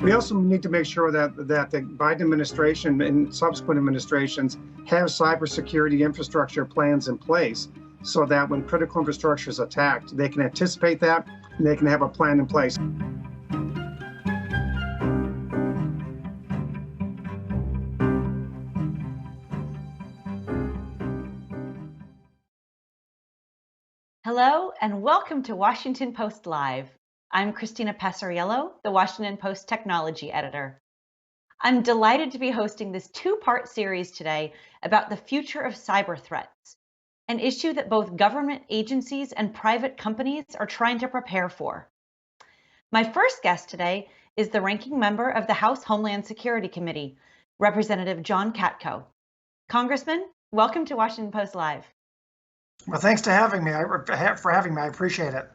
We also need to make sure that the Biden administration and subsequent administrations have cybersecurity infrastructure plans in place so that when critical infrastructure is attacked, they can anticipate that and they can have a plan in place. Hello and welcome to Washington Post Live. I'm Christina Passariello, the Washington Post technology editor. I'm delighted to be hosting this two-part series today about the future of cyber threats, an issue that both government agencies and private companies are trying to prepare for. My first guest today is the ranking member of the House Homeland Security Committee, Representative John Katko. Congressman, welcome to Washington Post Live. Well, thanks for having me. I appreciate it.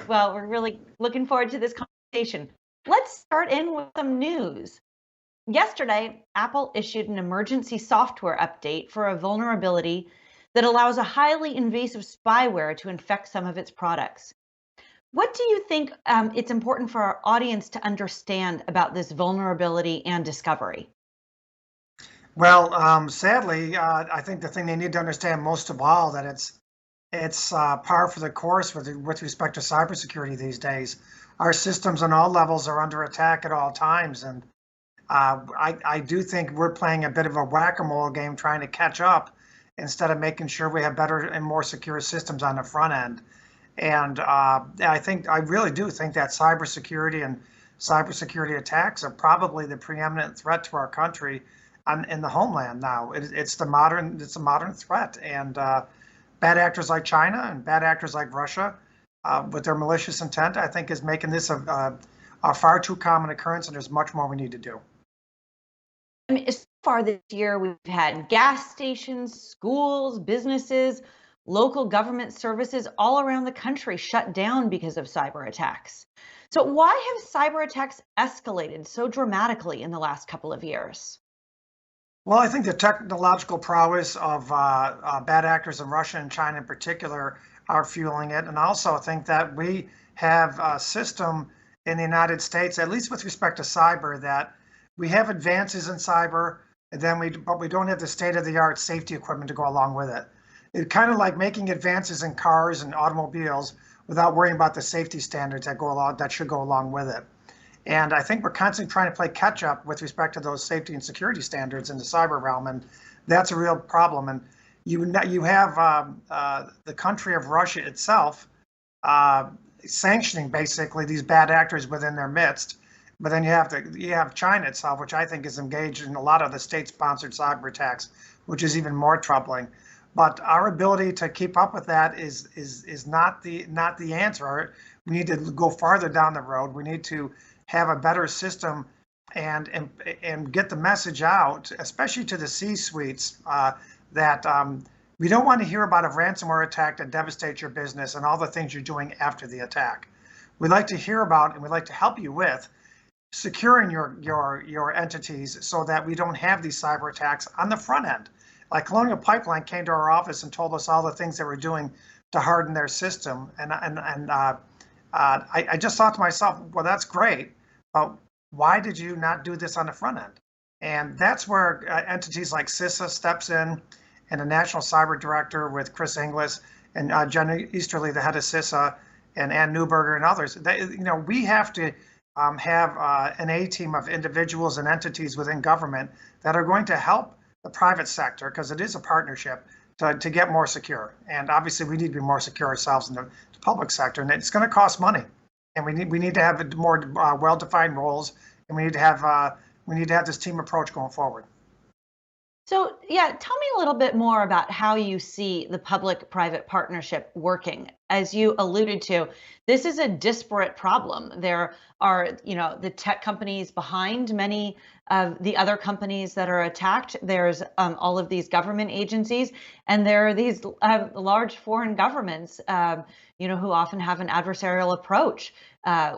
Well, we're really looking forward to this conversation. Let's start in with some news. Yesterday, Apple issued an emergency software update for a vulnerability that allows a highly invasive spyware to infect some of its products. What do you think it's important for our audience to understand about this vulnerability and discovery? Well, sadly, I think the thing they need to understand most of all that it's par for the course with respect to cybersecurity these days. Our systems on all levels are under attack at all times, and I do think we're playing a bit of a whack-a-mole game trying to catch up instead of making sure we have better and more secure systems on the front end. And I really do think that cybersecurity and cybersecurity attacks are probably the preeminent threat to our country in the homeland now. It's a modern threat, and bad actors like China and bad actors like Russia, with their malicious intent, I think is making this a far too common occurrence, and there's much more we need to do. I mean, so far this year, we've had gas stations, schools, businesses, local government services all around the country shut down because of cyber attacks. So why have cyber attacks escalated so dramatically in the last couple of years? Well, I think the technological prowess of bad actors in Russia and China in particular are fueling it. And also I think that we have a system in the United States, at least with respect to cyber, that we have advances in cyber, but we don't have the state-of-the-art safety equipment to go along with it. It's kind of like making advances in cars and automobiles without worrying about the safety standards that should go along with it. And I think we're constantly trying to play catch up with respect to those safety and security standards in the cyber realm, and that's a real problem. And you have the country of Russia itself sanctioning basically these bad actors within their midst, but then you have China itself, which I think is engaged in a lot of the state-sponsored cyber attacks, which is even more troubling. But our ability to keep up with that is not the answer. We need to go farther down the road. We need to have a better system and get the message out, especially to the C-suites, that we don't want to hear about a ransomware attack that devastates your business and all the things you're doing after the attack. We'd like to hear about, and we'd like to help you with securing your entities so that we don't have these cyber attacks on the front end. Like Colonial Pipeline came to our office and told us all the things they were doing to harden their system, and I just thought to myself, well, that's great, but why did you not do this on the front end? And that's where entities like CISA steps in, and the National Cyber Director with Chris Inglis and Jen Easterly, the head of CISA, and Ann Newberger and others. We have to have an A-team of individuals and entities within government that are going to help the private sector, because it is a partnership, to get more secure. And obviously we need to be more secure ourselves in the public sector, and it's going to cost money. And we need to have more well-defined roles, and we need to have this team approach going forward. So yeah, tell me a little bit more about how you see the public-private partnership working. As you alluded to, this is a disparate problem. There are, the tech companies behind many of the other companies that are attacked. There's all of these government agencies, and there are these large foreign governments, who often have an adversarial approach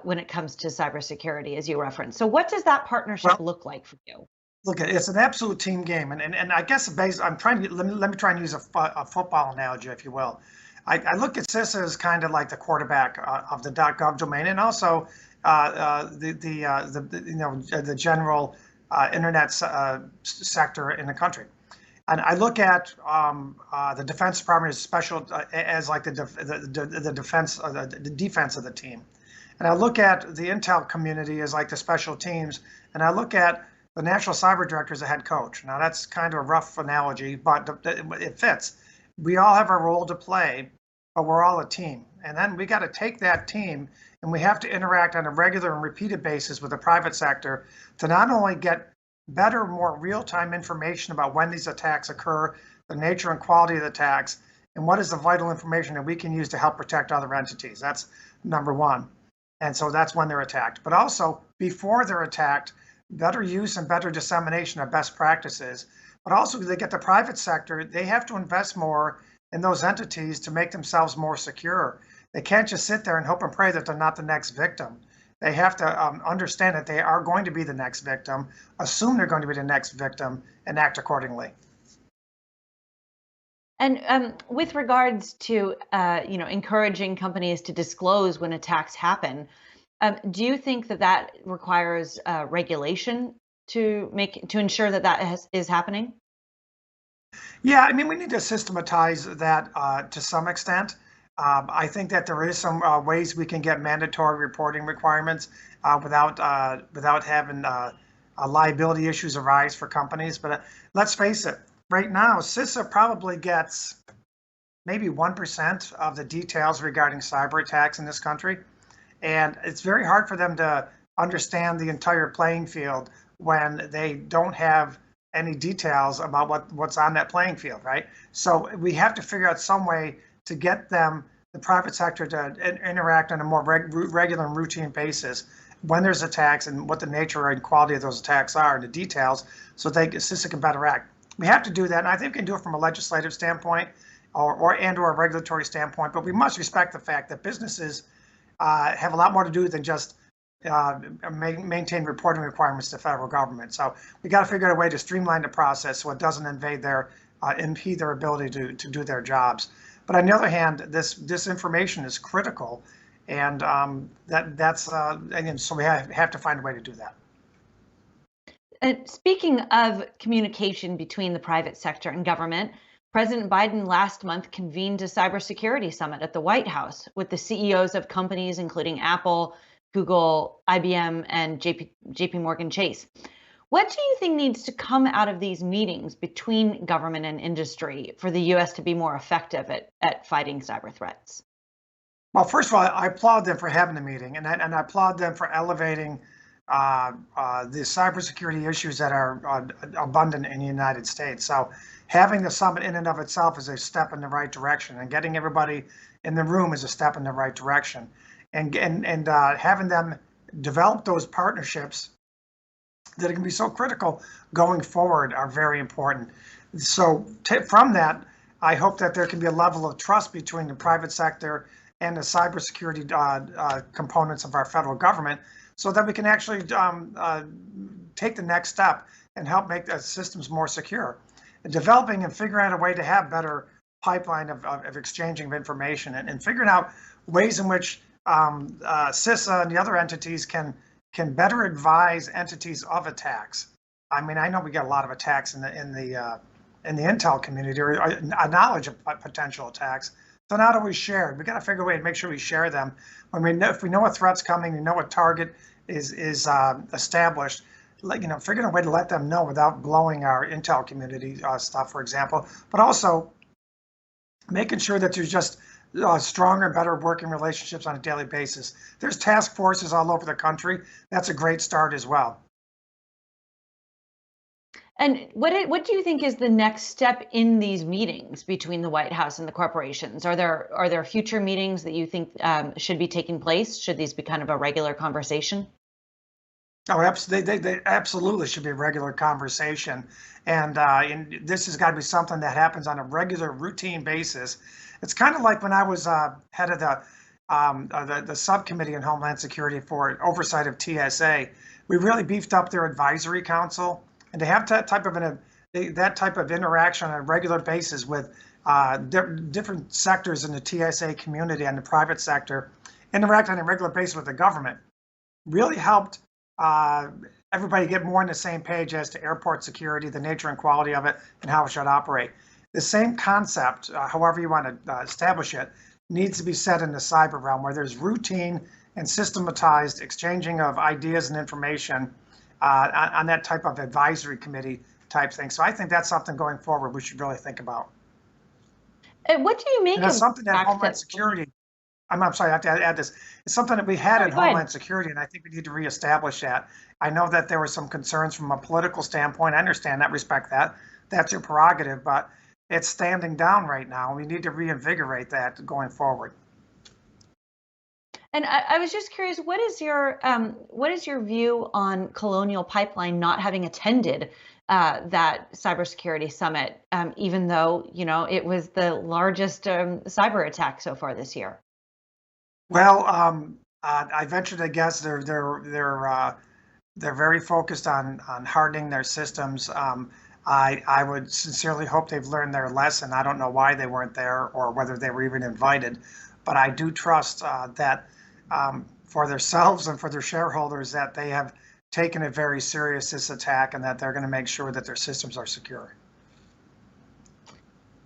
when it comes to cybersecurity, as you referenced. So what does that partnership look like for you? Look, it's an absolute team game, and I guess I'm trying to let me try and use a football analogy, if you will. I look at CISA as kind of like the quarterback of the .gov domain, and also the general internet sector in the country. And I look at the Defense Department as special as like the defense of the team, and I look at the intel community as like the special teams, and I look at the National Cyber Director as a head coach. Now that's kind of a rough analogy, but it fits. We all have a role to play, but we're all a team, and then we got to take that team and we have to interact on a regular and repeated basis with the private sector to not only get better, more real-time information about when these attacks occur, the nature and quality of the attacks, and what is the vital information that we can use to help protect other entities. That's number one. And so that's when they're attacked. But also, before they're attacked, better use and better dissemination of best practices. But also, they get the private sector, they have to invest more in those entities to make themselves more secure. They can't just sit there and hope and pray that they're not the next victim. They have to understand that they are going to be the next victim, assume they're going to be the next victim, and act accordingly. And with regards to encouraging companies to disclose when attacks happen, do you think that requires regulation to ensure that is happening? Yeah, I mean, we need to systematize that to some extent. I think that there is some ways we can get mandatory reporting requirements without having liability issues arise for companies. But let's face it, right now, CISA probably gets maybe 1% of the details regarding cyber attacks in this country. And it's very hard for them to understand the entire playing field when they don't have any details about what's on that playing field, right? So we have to figure out some way to get them, the private sector, to interact on a more regular and routine basis when there's attacks and what the nature and quality of those attacks are and the details, so CISA can better act. We have to do that, and I think we can do it from a legislative standpoint or a regulatory standpoint, but we must respect the fact that businesses have a lot more to do than just maintain reporting requirements to the federal government. So we got to figure out a way to streamline the process so it doesn't impede their ability to do their jobs. But on the other hand, this information is critical, and again, so we have to find a way to do that. And speaking of communication between the private sector and government, President Biden last month convened a cybersecurity summit at the White House with the CEOs of companies including Apple, Google, IBM, and JP Morgan Chase. What do you think needs to come out of these meetings between government and industry for the U.S. to be more effective at fighting cyber threats? Well, first of all, I applaud them for having the meeting, and I applaud them for elevating the cybersecurity issues that are abundant in the United States. So having the summit in and of itself is a step in the right direction, and getting everybody in the room is a step in the right direction. And having them develop those partnerships that can be so critical going forward are very important. So from that, I hope that there can be a level of trust between the private sector and the cybersecurity components of our federal government, so that we can actually take the next step and help make the systems more secure. And developing and figuring out a way to have better pipeline of exchanging of information, and figuring out ways in which CISA and the other entities can better advise entities of attacks. I mean, I know we get a lot of attacks in the intel community, or a knowledge of potential attacks. They're not always shared. We got to figure a way to make sure we share them. If we know a threat's coming, we know a target is established, figuring a way to let them know without blowing our intel community stuff, for example, but also making sure that there's just stronger and better working relationships on a daily basis. There's task forces all over the country. That's a great start as well. And what do you think is the next step in these meetings between the White House and the corporations? Are there future meetings that you think should be taking place? Should these be kind of a regular conversation? Oh, absolutely. They absolutely should be a regular conversation. And this has got to be something that happens on a regular, routine basis. It's kind of like when I was head of the subcommittee in Homeland Security for oversight of TSA. We really beefed up their advisory council, and to have that type of interaction on a regular basis with different sectors in the TSA community and the private sector, interact on a regular basis with the government. really helped everybody get more on the same page as to airport security, the nature and quality of it, and how it should operate. The same concept, however you want to establish it, needs to be set in the cyber realm, where there's routine and systematized exchanging of ideas and information on that type of advisory committee type thing. So I think that's something going forward we should really think about. And what do you make And that's of something that the fact Homeland that Security, I'm sorry, I have to add this. It's something that we had in go ahead. Homeland Security, and I think we need to reestablish that. I know that there were some concerns from a political standpoint. I understand that, respect that. That's your prerogative, but it's standing down right now. We need to reinvigorate that going forward. And I was just curious, what is your view on Colonial Pipeline not having attended that cybersecurity summit, even though it was the largest cyber attack so far this year? Well, I venture to guess they're very focused on hardening their systems. I would sincerely hope they've learned their lesson. I don't know why they weren't there or whether they were even invited, but I do trust that for themselves and for their shareholders that they have taken it very serious, this attack, and that they're going to make sure that their systems are secure.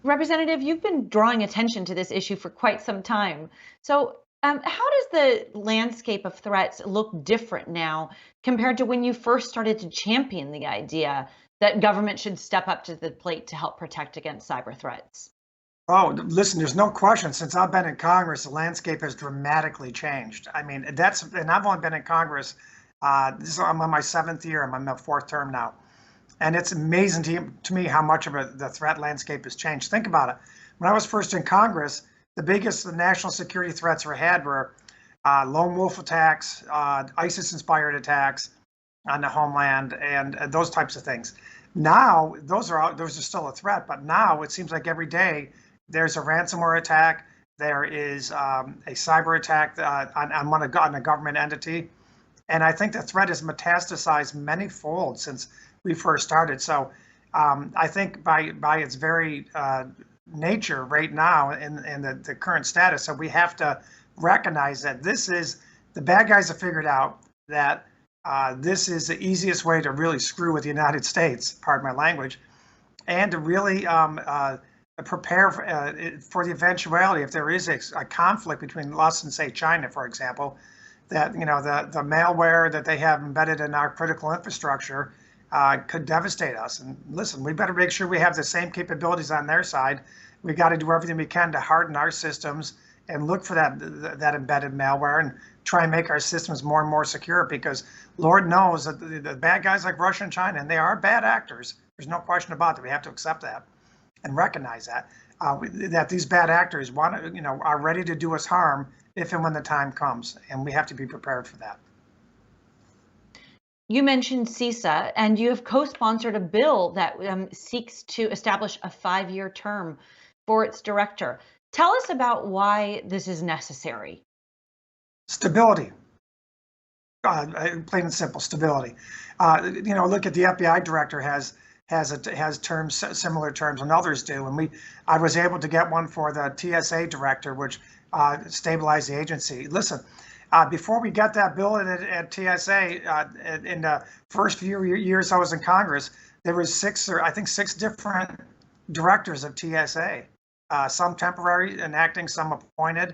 Representative, you've been drawing attention to this issue for quite some time. So how does the landscape of threats look different now compared to when you first started to champion the idea that government should step up to the plate to help protect against cyber threats? Oh, listen, there's no question. Since I've been in Congress, the landscape has dramatically changed. I mean, and I've only been in Congress, I'm on my 7th year, I'm on my 4th term now. And it's amazing to me how much of the threat landscape has changed. Think about it. When I was first in Congress, the national security threats we had were lone wolf attacks, ISIS-inspired attacks on the homeland, and those types of things. Now, those are still a threat, but now it seems like every day there's a ransomware attack, there is a cyber attack on a government entity, and I think the threat has metastasized many-fold since we first started. So I think by its very nature right now in the current status, so we have to recognize that the bad guys have figured out that this is the easiest way to really screw with the United States, pardon my language, and to really prepare for the eventuality if there is a conflict between us and, say, China, for example, that the malware that they have embedded in our critical infrastructure could devastate us. And listen, we better make sure we have the same capabilities on their side. We got to do everything we can to harden our systems and look for that embedded malware and try and make our systems more and more secure, because Lord knows that the bad guys like Russia and China, and they are bad actors, there's no question about that. We have to accept that and recognize that, that these bad actors are ready to do us harm if and when the time comes, and we have to be prepared for that. You mentioned CISA, and you have co-sponsored a bill that seeks to establish a 5-year term for its director. Tell us about why this is necessary. Stability. Plain and simple, stability. Look at the FBI director has terms, similar terms, and others do. And I was able to get one for the TSA director, which stabilized the agency. Listen, before we got that bill at TSA, in the first few years I was in Congress, there was 6 different directors of TSA, some temporary and acting, some appointed.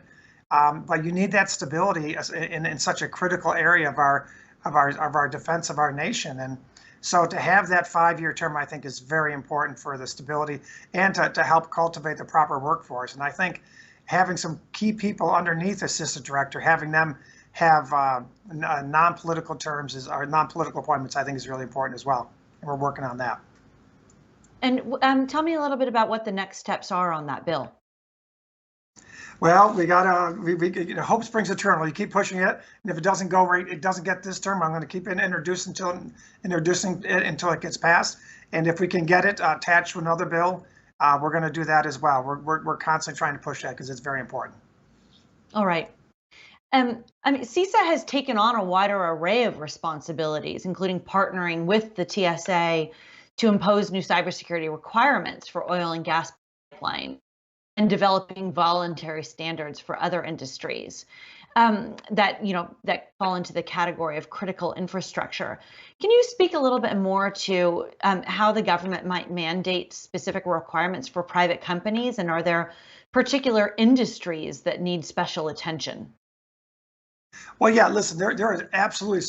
But you need that stability in such a critical area of our defense of our nation. And so to have that 5-year term, I think, is very important for the stability and to help cultivate the proper workforce. And I think having some key people underneath assistant director, having them have non-political terms or non-political appointments, I think is really important as well. And we're working on that. And tell me a little bit about what the next steps are on that bill. Well, we hope springs eternal. You keep pushing it, and if it doesn't go right, it doesn't get this term, I'm going to keep introducing it until it gets passed. And if we can get it attached to another bill, we're going to do that as well. We're constantly trying to push that because it's very important. All right. CISA has taken on a wider array of responsibilities, including partnering with the TSA to impose new cybersecurity requirements for oil and gas pipelines and developing voluntary standards for other industries. that fall into the category of critical infrastructure. Can you speak a little bit more to how the government might mandate specific requirements for private companies, and are there particular industries that need special attention? Well, yeah, listen, there are absolutely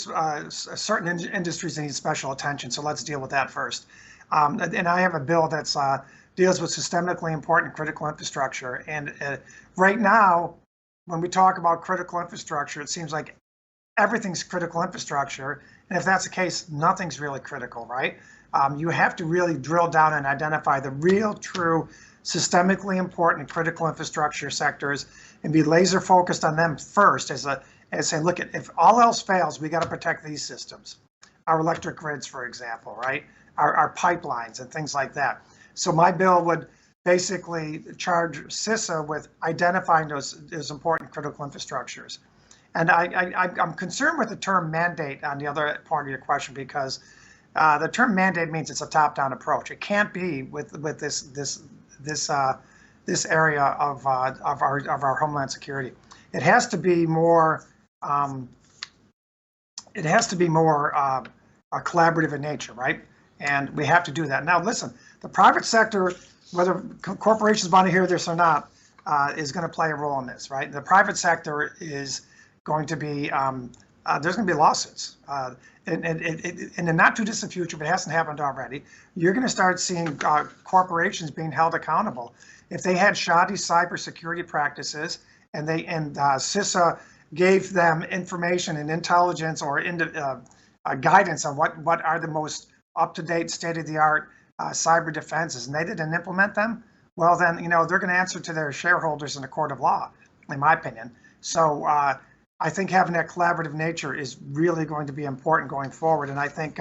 certain industries that need special attention. So let's deal with that first. And I have a bill that's deals with systemically important critical infrastructure. And right now, when we talk about critical infrastructure, it seems like everything's critical infrastructure. And if that's the case, nothing's really critical, right? You have to really drill down and identify the real, true, systemically important critical infrastructure sectors and be laser focused on them first as saying, look, if all else fails, we got to protect these systems. Our electric grids, for example, right? Our pipelines and things like that. So my bill would basically charge CISA with identifying those important critical infrastructures. And I'm concerned with the term mandate on the other part of your question, because the term mandate means it's a top-down approach. It can't be with this area of our Homeland Security. It has to be more. It has to be more collaborative in nature, right? And we have to do that. Now, listen, the private sector, whether corporations want to hear this or not, is going to play a role in this, right? The private sector is going to be, there's going to be lawsuits. In the not too distant future, if it hasn't happened already, you're going to start seeing corporations being held accountable. If they had shoddy cybersecurity practices and CISA gave them information and intelligence or guidance on what are the most up-to-date, state-of-the-art cyber defenses, and they didn't implement them, well then, they're going to answer to their shareholders in a court of law, in my opinion. So I think having that collaborative nature is really going to be important going forward. And I think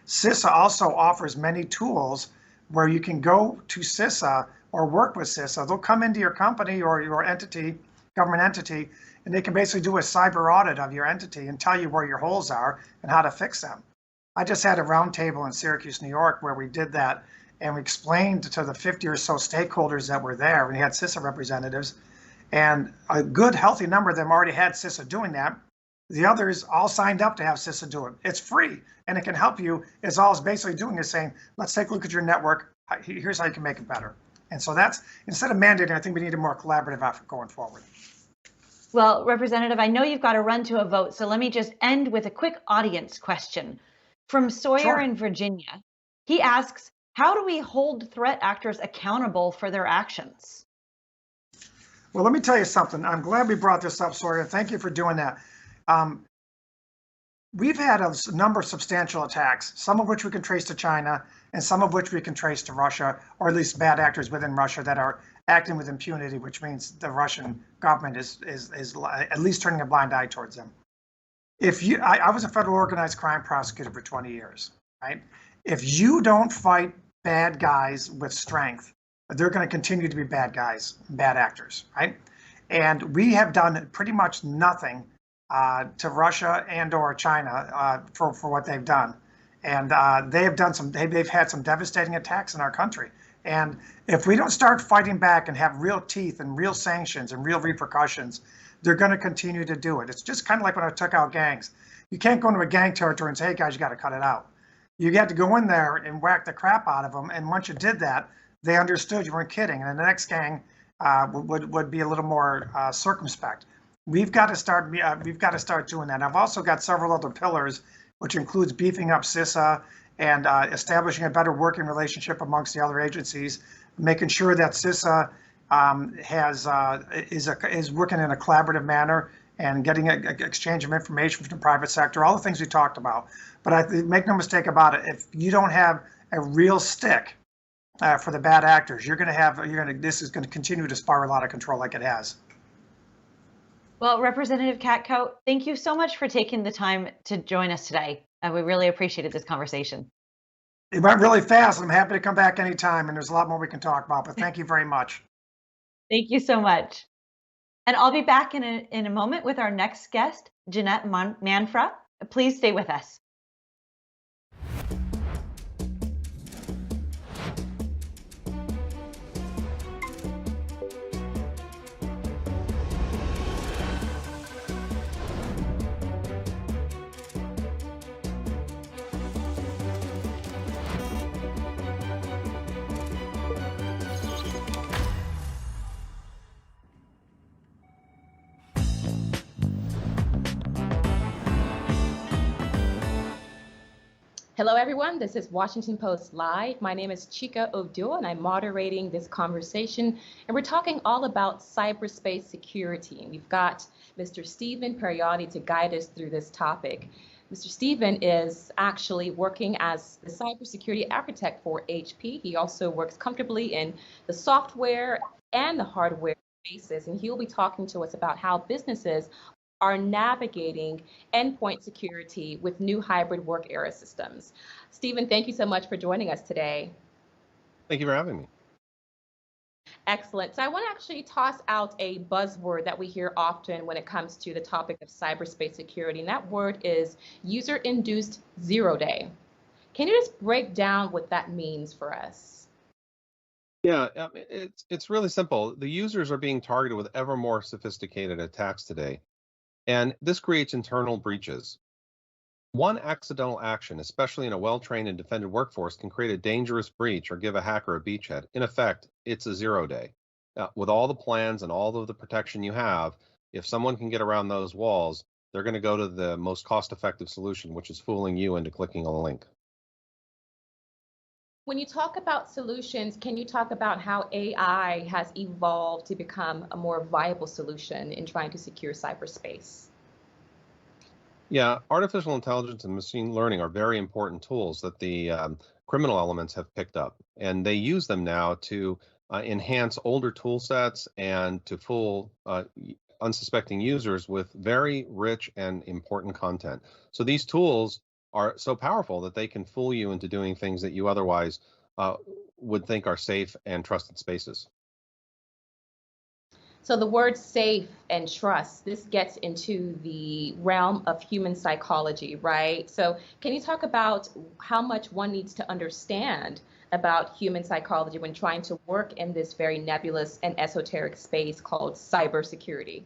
CISA also offers many tools where you can go to CISA or work with CISA. They'll come into your company or your entity, government entity, and they can basically do a cyber audit of your entity and tell you where your holes are and how to fix them. I just had a roundtable in Syracuse, New York, where we did that, and we explained to the 50 or so stakeholders that were there, and we had CISA representatives, and a good, healthy number of them already had CISA doing that. The others all signed up to have CISA do it. It's free, and it can help you. It's all it's basically doing is saying, let's take a look at your network. Here's how you can make it better. And so that's, instead of mandating, I think we need a more collaborative effort going forward. Well, Representative, I know you've got to run to a vote, so let me just end with a quick audience question. From Sawyer in Virginia, he asks, how do we hold threat actors accountable for their actions? Well, let me tell you something. I'm glad we brought this up, Sawyer. Thank you for doing that. We've had a number of substantial attacks, some of which we can trace to China and some of which we can trace to Russia, or at least bad actors within Russia that are acting with impunity, which means the Russian government is at least turning a blind eye towards them. I was a federal organized crime prosecutor for 20 years, right? If you don't fight bad guys with strength, they're going to continue to be bad guys, bad actors, right? And we have done pretty much nothing to Russia and or China for what they've done. And they've had some devastating attacks in our country. And if we don't start fighting back and have real teeth and real sanctions and real repercussions, they're going to continue to do it. It's just kind of like when I took out gangs. You can't go into a gang territory and say, hey guys, you got to cut it out. You got to go in there and whack the crap out of them. And once you did that, they understood you weren't kidding. And the next gang would be a little more circumspect. We've got to start doing that. I've also got several other pillars, which includes beefing up CISA and establishing a better working relationship amongst the other agencies, making sure that CISA is working in a collaborative manner and getting an exchange of information from the private sector, all the things we talked about. But make no mistake about it, if you don't have a real stick for the bad actors, this is going to continue to spiral out of control like it has. Well, Representative Katko, thank you so much for taking the time to join us today. We really appreciated this conversation. It went really fast. I'm happy to come back anytime, and there's a lot more we can talk about, but thank you very much. Thank you so much. And I'll be back in a moment with our next guest, Jeanette Manfra. Please stay with us. Hello, everyone. This is Washington Post Live. My name is Chika Oduo, and I'm moderating this conversation. And we're talking all about cyberspace security. And we've got Mr. Stephen Periotti to guide us through this topic. Mr. Stephen is actually working as the cybersecurity architect for HP. He also works comfortably in the software and the hardware spaces, and he'll be talking to us about how businesses are navigating endpoint security with new hybrid work era systems. Stephen, thank you so much for joining us today. Thank you for having me. Excellent. So I want to actually toss out a buzzword that we hear often when it comes to the topic of cyberspace security, and that word is user-induced zero-day. Can you just break down what that means for us? Yeah, it's really simple. The users are being targeted with ever more sophisticated attacks today, and this creates internal breaches. One accidental action, especially in a well-trained and defended workforce, can create a dangerous breach or give a hacker a beachhead. In effect, it's a zero-day. With all the plans and all of the protection you have, if someone can get around those walls, they're going to go to the most cost-effective solution, which is fooling you into clicking on a link. When you talk about solutions, can you talk about how AI has evolved to become a more viable solution in trying to secure cyberspace? Yeah, artificial intelligence and machine learning are very important tools that the criminal elements have picked up, and they use them now to enhance older tool sets and to fool unsuspecting users with very rich and important content. So these tools are so powerful that they can fool you into doing things that you otherwise would think are safe and trusted spaces. So the word safe and trust, this gets into the realm of human psychology, right? So can you talk about how much one needs to understand about human psychology when trying to work in this very nebulous and esoteric space called cybersecurity?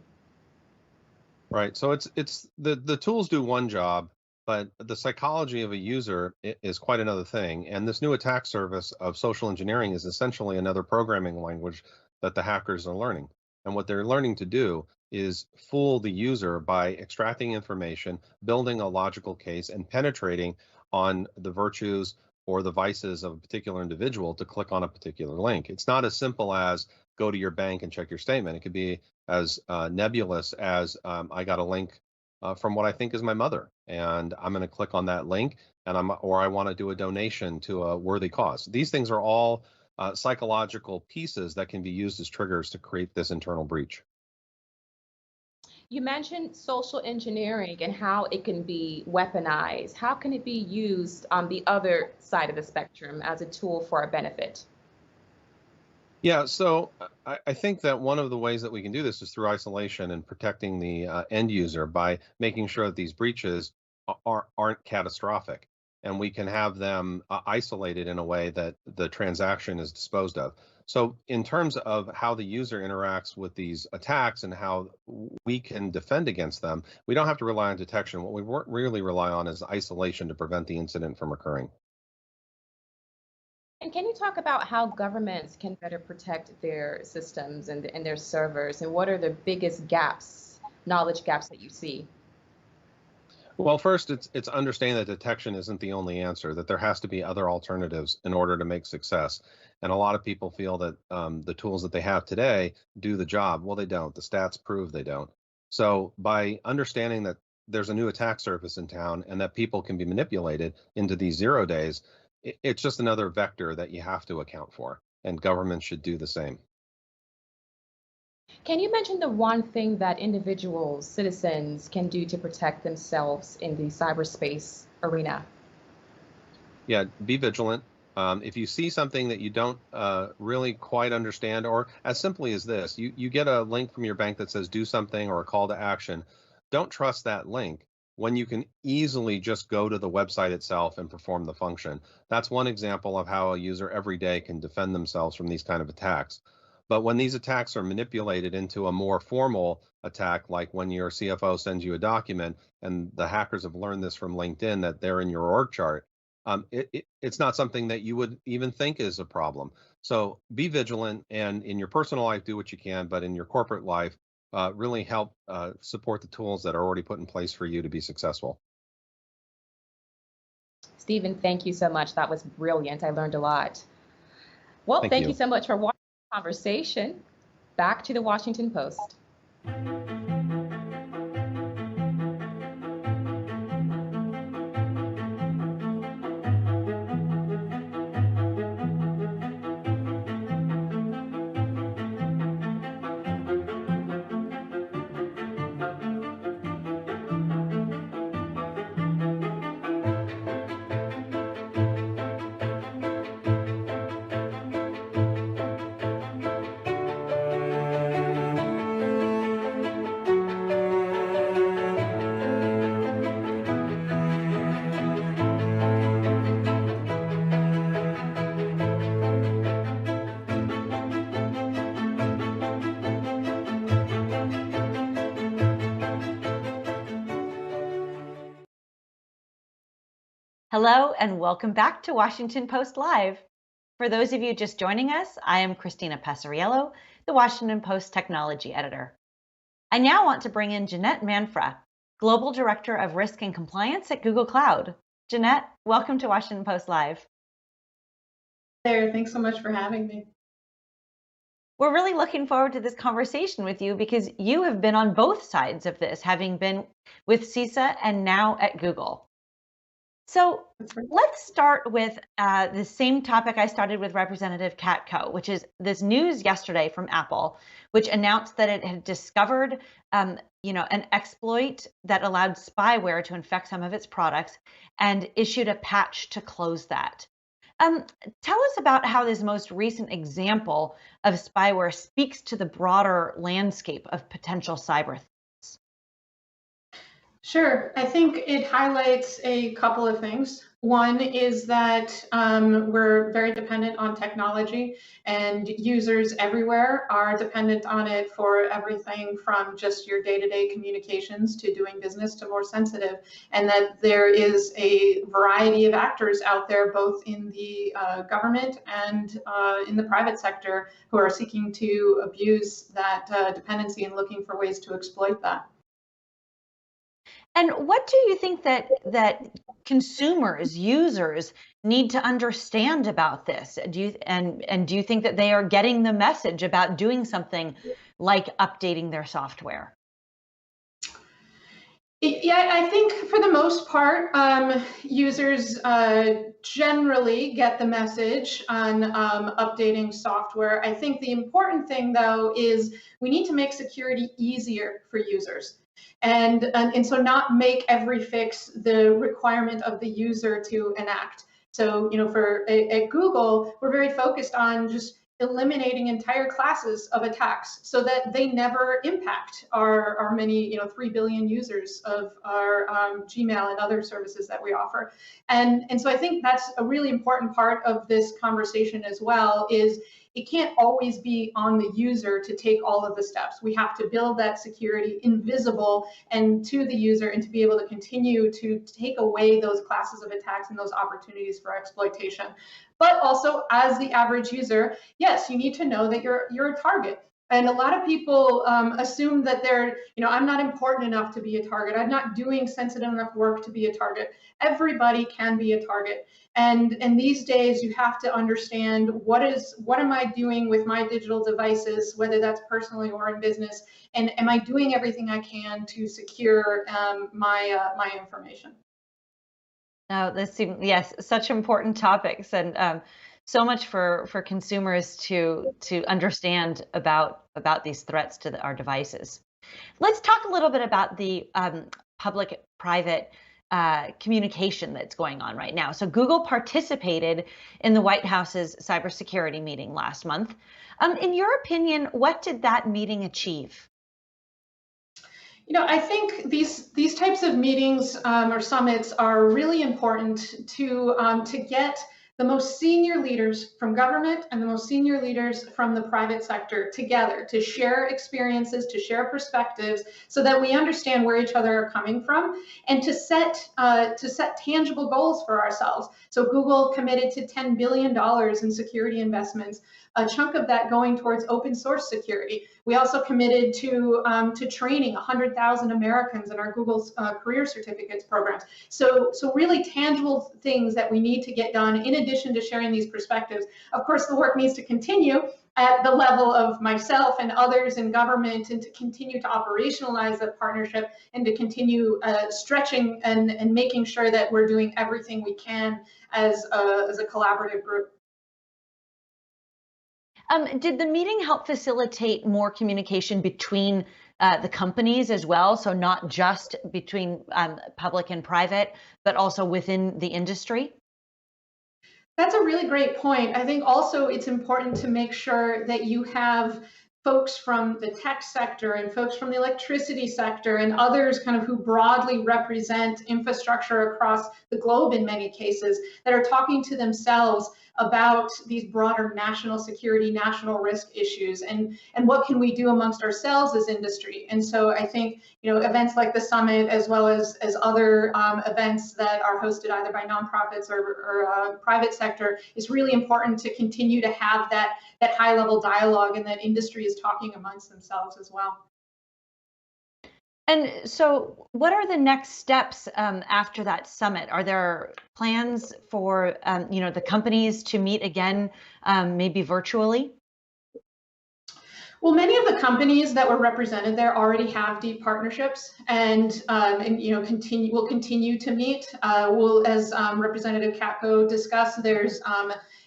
Right. So it's the tools do one job, but the psychology of a user is quite another thing. And this new attack surface of social engineering is essentially another programming language that the hackers are learning. And what they're learning to do is fool the user by extracting information, building a logical case, and penetrating on the virtues or the vices of a particular individual to click on a particular link. It's not as simple as go to your bank and check your statement. It could be as nebulous as I got a link from what I think is my mother, and I'm going to click on that link, and I want to do a donation to a worthy cause. These things are all psychological pieces that can be used as triggers to create this internal breach. You mentioned social engineering and how it can be weaponized. How can it be used on the other side of the spectrum as a tool for our benefit? Yeah, so I think that one of the ways that we can do this is through isolation and protecting the end user by making sure that these breaches aren't catastrophic, and we can have them isolated in a way that the transaction is disposed of. So in terms of how the user interacts with these attacks and how we can defend against them, we don't have to rely on detection. What we really rely on is isolation to prevent the incident from occurring. And can you talk about how governments can better protect their systems and their servers, and what are the biggest gaps, knowledge gaps that you see? Well, first, it's understanding that detection isn't the only answer, that there has to be other alternatives in order to make success. And a lot of people feel that the tools that they have today do the job. Well, they don't. The stats prove they don't. So by understanding that there's a new attack surface in town and that people can be manipulated into these 0 days, it's just another vector that you have to account for, and governments should do the same. Can you mention the one thing that individuals, citizens can do to protect themselves in the cyberspace arena? Yeah, be vigilant. If you see something that you don't really quite understand, or as simply as this, you get a link from your bank that says do something or a call to action, don't trust that link when you can easily just go to the website itself and perform the function. That's one example of how a user every day can defend themselves from these kind of attacks. But when these attacks are manipulated into a more formal attack, like when your CFO sends you a document, and the hackers have learned this from LinkedIn that they're in your org chart, it's not something that you would even think is a problem. So be vigilant, and in your personal life, do what you can, but in your corporate life, really help support the tools that are already put in place for you to be successful. Stephen, thank you so much. That was brilliant. I learned a lot. Well, thank you so much for watching the conversation. Back to the Washington Post. Hello and welcome back to Washington Post Live. For those of you just joining us, I am Christina Passariello, the Washington Post Technology Editor. I now want to bring in Jeanette Manfra, Global Director of Risk and Compliance at Google Cloud. Jeanette, welcome to Washington Post Live. There, thanks so much for having me. We're really looking forward to this conversation with you because you have been on both sides of this, having been with CISA and now at Google. So let's start with the same topic I started with Representative Katko, which is this news yesterday from Apple, which announced that it had discovered, an exploit that allowed spyware to infect some of its products and issued a patch to close that. Tell us about how this most recent example of spyware speaks to the broader landscape of potential cyber threats. Sure. I think it highlights a couple of things. One is that we're very dependent on technology, and users everywhere are dependent on it for everything from just your day-to-day communications to doing business to more sensitive, and that there is a variety of actors out there, both in the government and in the private sector, who are seeking to abuse that dependency and looking for ways to exploit that. And what do you think that consumers, users need to understand about this? Do you think that they are getting the message about doing something like updating their software? Yeah, I think for the most part, users generally get the message on updating software. I think the important thing, though, is we need to make security easier for users. And so not make every fix the requirement of the user to enact. So, at Google, we're very focused on just eliminating entire classes of attacks so that they never impact our many 3 billion users of our Gmail and other services that we offer. And so I think that's a really important part of this conversation as well, is it can't always be on the user to take all of the steps. We have to build that security invisible and to the user, and to be able to continue to take away those classes of attacks and those opportunities for exploitation. But also, as the average user, yes, you need to know that you're a target. And a lot of people assume that I'm not important enough to be a target. I'm not doing sensitive enough work to be a target. Everybody can be a target. And these days, you have to understand what am I doing with my digital devices, whether that's personally or in business, and am I doing everything I can to secure my information? Oh, yes, such important topics, and so much for consumers to understand about these threats to our devices. Let's talk a little bit about the public-private communication that's going on right now. So Google participated in the White House's cybersecurity meeting last month. In your opinion, what did that meeting achieve? I think these types of meetings or summits are really important to get the most senior leaders from government and the most senior leaders from the private sector together to share experiences, to share perspectives, so that we understand where each other are coming from, and to set tangible goals for ourselves. So Google committed to $10 billion in security investments a chunk of that going towards open source security. We also committed to training 100,000 Americans in our Google Career Certificates programs. So really tangible things that we need to get done in addition to sharing these perspectives. Of course, the work needs to continue at the level of myself and others in government, and to continue to operationalize that partnership and to continue stretching and making sure that we're doing everything we can as a collaborative group. Did the meeting help facilitate more communication between the companies as well? So not just between public and private, but also within the industry? That's a really great point. I think also it's important to make sure that you have folks from the tech sector and folks from the electricity sector and others kind of who broadly represent infrastructure across the globe in many cases that are talking to themselves about these broader national security, national risk issues, and what can we do amongst ourselves as industry. And so I think, you know, events like the summit, as well as other events that are hosted either by nonprofits or private sector, is really important to continue to have that high level dialogue, and that industry is talking amongst themselves as well. And so what are the next steps after that summit? Are there plans for you know, the companies to meet again, maybe virtually? Well, many of the companies that were represented there already have deep partnerships, and you know, will continue to meet. As Representative Katko discussed, there's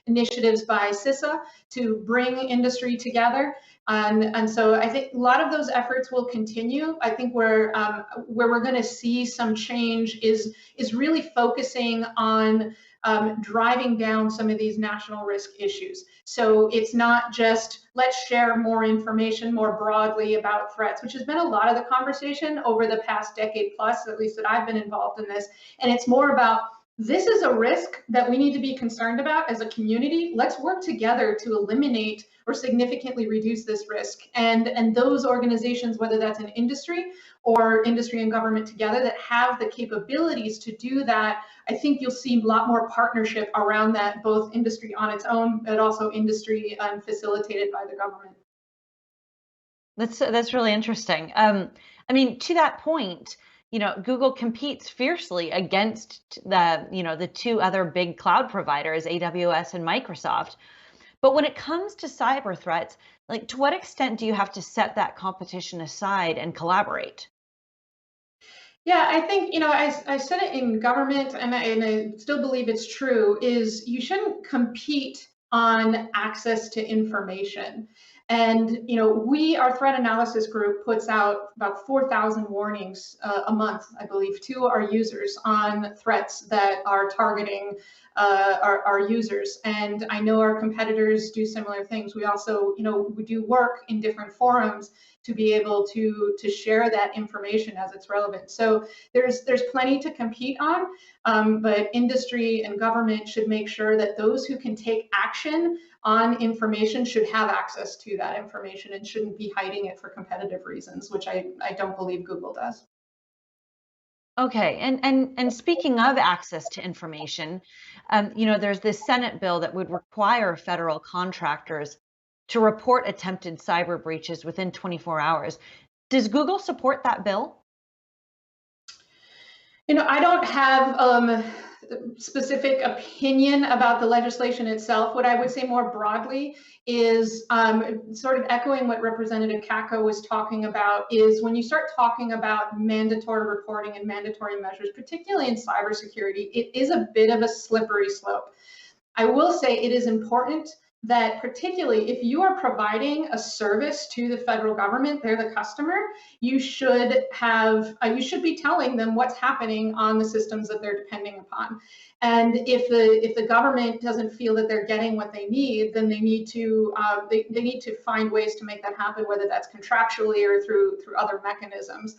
initiatives by CISA to bring industry together. And so I think a lot of those efforts will continue. I think where we're going to see some change is really focusing on driving down some of these national risk issues. So it's not just let's share more information more broadly about threats, which has been a lot of the conversation over the past decade plus, at least that I've been involved in this. And it's more about, this is a risk that we need to be concerned about as a community. Let's work together to eliminate or significantly reduce this risk. And those organizations, whether that's an industry or industry and government together, that have the capabilities to do that, I think you'll see a lot more partnership around that, both industry on its own, but also industry facilitated by the government. That's really interesting. I mean, to that point, you know, Google competes fiercely against the two other big cloud providers, AWS and Microsoft. But when it comes to cyber threats, like, to what extent do you have to set that competition aside and collaborate? Yeah, I think, you know, I said it in government, and I still believe it's true, is you shouldn't compete on access to information. And, you know, our threat analysis group puts out about 4,000 warnings a month, I believe, to our users on threats that are targeting our users. And I know our competitors do similar things. We also, you know, we do work in different forums to be able to share that information as it's relevant. So there's plenty to compete on, but industry and government should make sure that those who can take action on information should have access to that information and shouldn't be hiding it for competitive reasons, which I don't believe Google does. Okay, and speaking of access to information, you know, there's this Senate bill that would require federal contractors to report attempted cyber breaches within 24 hours. Does Google support that bill? You know, I don't have specific opinion about the legislation itself. What I would say more broadly is sort of echoing what Representative Katko was talking about, is when you start talking about mandatory reporting and mandatory measures, particularly in cybersecurity, it is a bit of a slippery slope. I will say it is important that, particularly if you are providing a service to the federal government, they're the customer, you should be telling them what's happening on the systems that they're depending upon. And if the government doesn't feel that they're getting what they need, then they need to find ways to make that happen, whether that's contractually or through other mechanisms.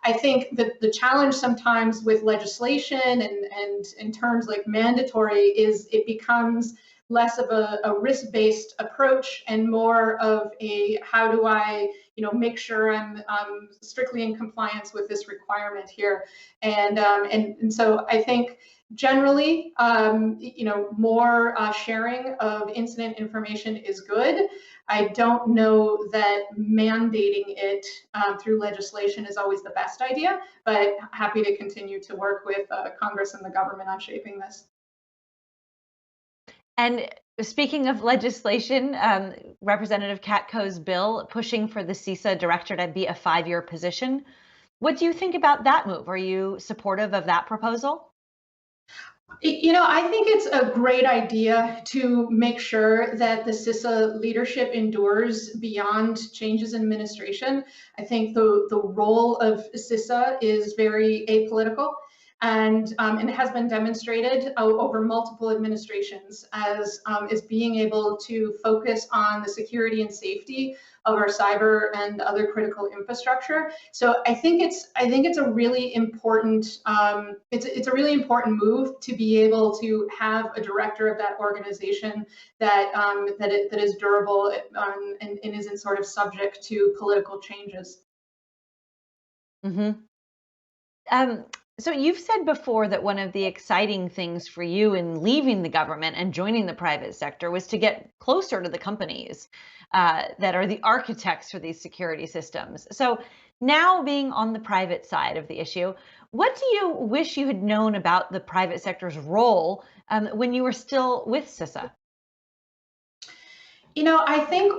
I think that the challenge sometimes with legislation and in terms like mandatory is it becomes less of a risk-based approach and more of a, how do I, you know, make sure I'm strictly in compliance with this requirement here. And so I think Generally, more sharing of incident information is good. I don't know that mandating it through legislation is always the best idea, but happy to continue to work with Congress and the government on shaping this. And speaking of legislation, Representative Katko's bill pushing for the CISA director to be a 5-year position. What do you think about that move? Are you supportive of that proposal? I think it's a great idea to make sure that the CISA leadership endures beyond changes in administration. I think the role of CISA is very apolitical, and it has been demonstrated over multiple administrations as being able to focus on the security and safety of our cyber and other critical infrastructure. So I think it's a really important it's a really important move to be able to have a director of that organization that is durable and isn't sort of subject to political changes. Mm-hmm. So you've said before that one of the exciting things for you in leaving the government and joining the private sector was to get closer to the companies that are the architects for these security systems. So now being on the private side of the issue, what do you wish you had known about the private sector's role when you were still with CISA? I think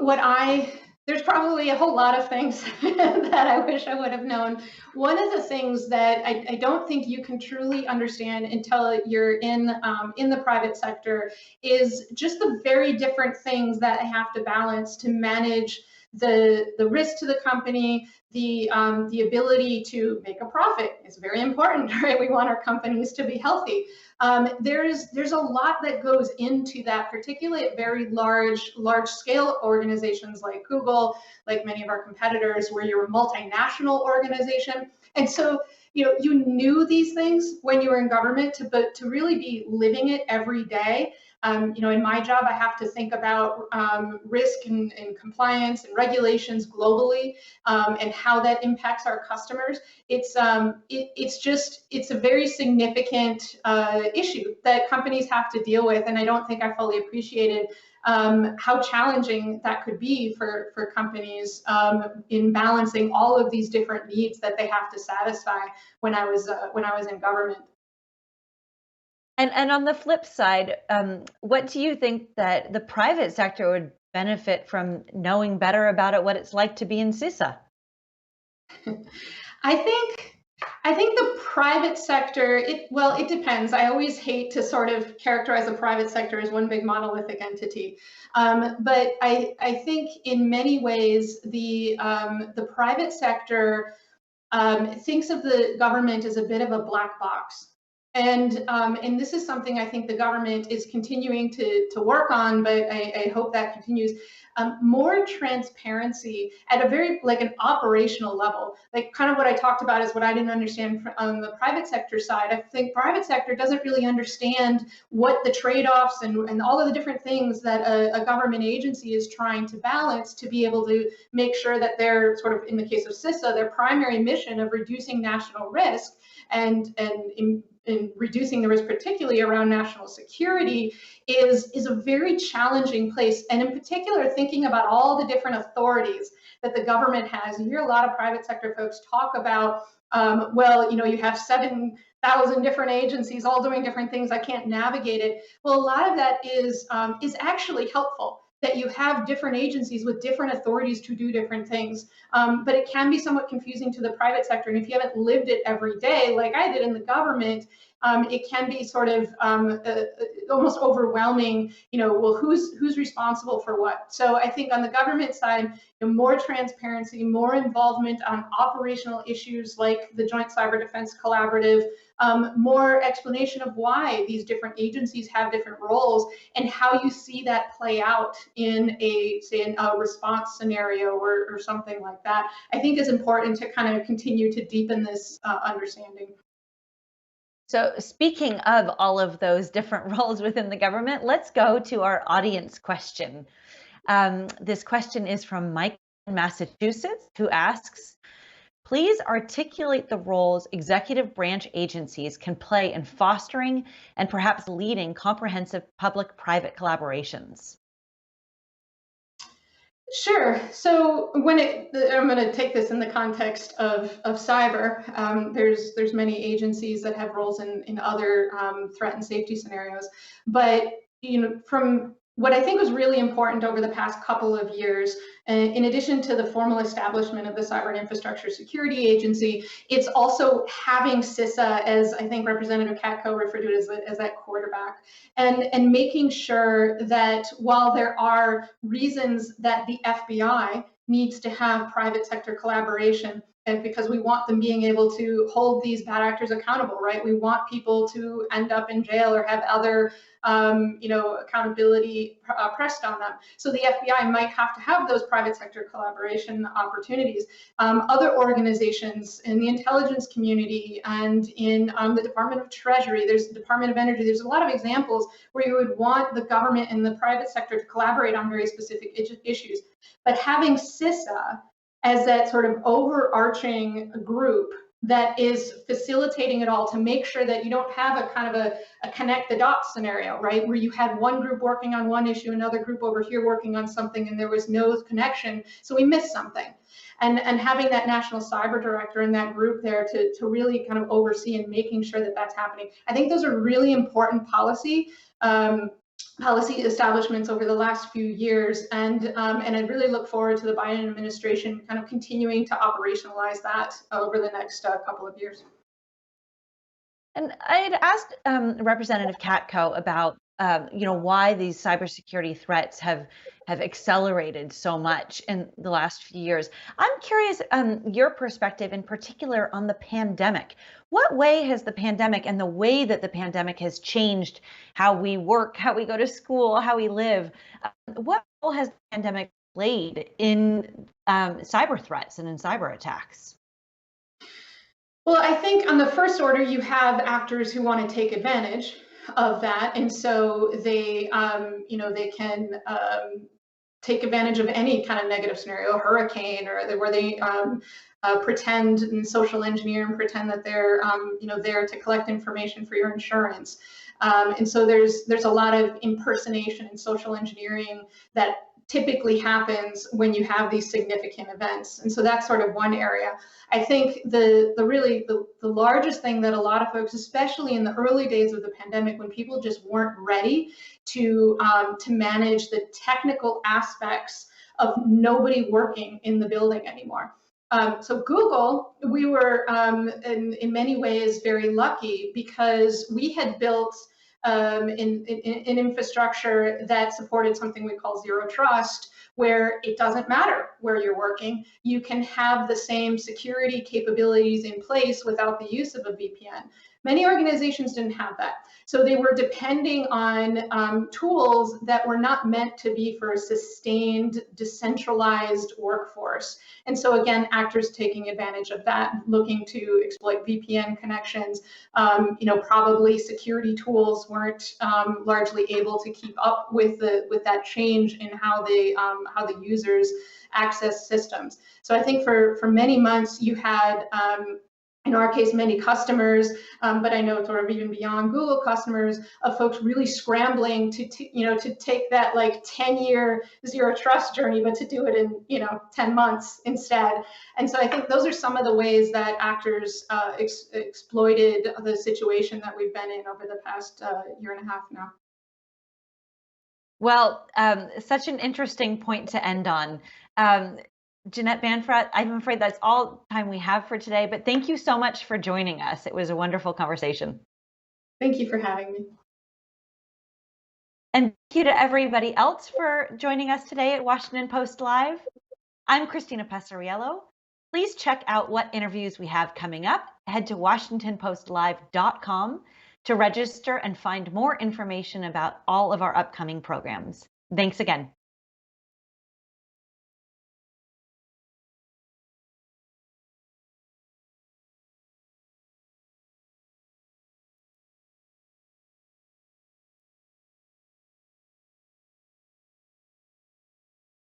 there's probably a whole lot of things that I wish I would have known. One of the things that I don't think you can truly understand until you're in the private sector is just the very different things that I have to balance to manage the risk to the company, the ability to make a profit is very important, right? We want our companies to be healthy. There's a lot that goes into that, particularly at very large scale organizations like Google, like many of our competitors, where you're a multinational organization. And so, you knew these things when you were in government, but to really be living it every day. In my job, I have to think about risk and compliance and regulations globally, and how that impacts our customers. It's a very significant issue that companies have to deal with, and I don't think I fully appreciated how challenging that could be for companies in balancing all of these different needs that they have to satisfy when I was in government. And on the flip side, what do you think that the private sector would benefit from knowing better about it, what it's like to be in CISA? I think the private sector, it depends. I always hate to sort of characterize the private sector as one big monolithic entity. But I think in many ways, the private sector thinks of the government as a bit of a black box. And this is something I think the government is continuing to work on, but I hope that continues. More transparency at a very an operational level. Like kind of what I talked about is what I didn't understand on the private sector side. I think private sector doesn't really understand what the trade-offs and all of the different things that a government agency is trying to balance to be able to make sure that they're sort of, in the case of CISA, their primary mission of reducing national risk and in reducing the risk, particularly around national security, is a very challenging place. And in particular, thinking about all the different authorities that the government has. You hear a lot of private sector folks talk about, you have 7,000 different agencies all doing different things. I can't navigate it. Well, a lot of that is actually helpful, that you have different agencies with different authorities to do different things. But it can be somewhat confusing to the private sector. And if you haven't lived it every day, like I did in the government, it can be sort of almost overwhelming, who's responsible for what? So I think on the government side, more transparency, more involvement on operational issues like the Joint Cyber Defense Collaborative, more explanation of why these different agencies have different roles and how you see that play out in a response scenario or something like that, I think is important to kind of continue to deepen this understanding. So speaking of all of those different roles within the government, let's go to our audience question. This question is from Mike in Massachusetts, who asks, please articulate the roles executive branch agencies can play in fostering and perhaps leading comprehensive public-private collaborations. Sure. So I'm going to take this in the context of cyber. There's many agencies that have roles in other threat and safety scenarios, but from what I think was really important over the past couple of years, in addition to the formal establishment of the Cyber and Infrastructure Security Agency, it's also having CISA, as I think Representative Katko referred to it as that quarterback, and making sure that while there are reasons that the FBI needs to have private sector collaboration, and because we want them being able to hold these bad actors accountable, right? We want people to end up in jail or have other accountability pressed on them. So the FBI might have to have those private sector collaboration opportunities. Other organizations in the intelligence community and in the Department of Treasury, there's the Department of Energy, there's a lot of examples where you would want the government and the private sector to collaborate on very specific issues. But having CISA as that sort of overarching group that is facilitating it all to make sure that you don't have a kind of a connect the dots scenario, right? Where you had one group working on one issue, another group over here working on something, and there was no connection, so we missed something. And having that national cyber director in that group there to really kind of oversee and making sure that that's happening. I think those are really important policy establishments over the last few years, and I really look forward to the Biden administration kind of continuing to operationalize that over the next couple of years. And I had asked Representative Katko about why these cybersecurity threats have accelerated so much in the last few years. I'm curious your perspective in particular on the pandemic. What way has the pandemic and the way that the pandemic has changed how we work, how we go to school, how we live? What role has the pandemic played in cyber threats and in cyber attacks? Well, I think on the first order, you have actors who want to take advantage of that, and so they can take advantage of any kind of negative scenario, a hurricane, or where they pretend and social engineer and pretend that they're there to collect information for your insurance. And so there's a lot of impersonation and social engineering that typically happens when you have these significant events. And so that's sort of one area. I think the largest thing that a lot of folks, especially in the early days of the pandemic, when people just weren't ready to manage the technical aspects of nobody working in the building anymore. So Google, we were in many ways very lucky because we had built in infrastructure that supported something we call zero trust, where it doesn't matter where you're working. You can have the same security capabilities in place without the use of a VPN. Many organizations didn't have that. So they were depending on tools that were not meant to be for a sustained, decentralized workforce. And so again, actors taking advantage of that, looking to exploit VPN connections. Probably security tools weren't largely able to keep up with that change in how the users access systems. So I think for many months you had in our case, many customers, but I know sort of even beyond Google customers, of folks really scrambling to take that like 10-year zero trust journey, but to do it in 10 months instead. And so I think those are some of the ways that actors exploited the situation that we've been in over the past year and a half now. Well, such an interesting point to end on. Jeanette Manfra, I'm afraid that's all time we have for today, but thank you so much for joining us. It was a wonderful conversation. Thank you for having me. And thank you to everybody else for joining us today at Washington Post Live. I'm Christina Passariello. Please check out what interviews we have coming up. Head to WashingtonPostLive.com to register and find more information about all of our upcoming programs. Thanks again.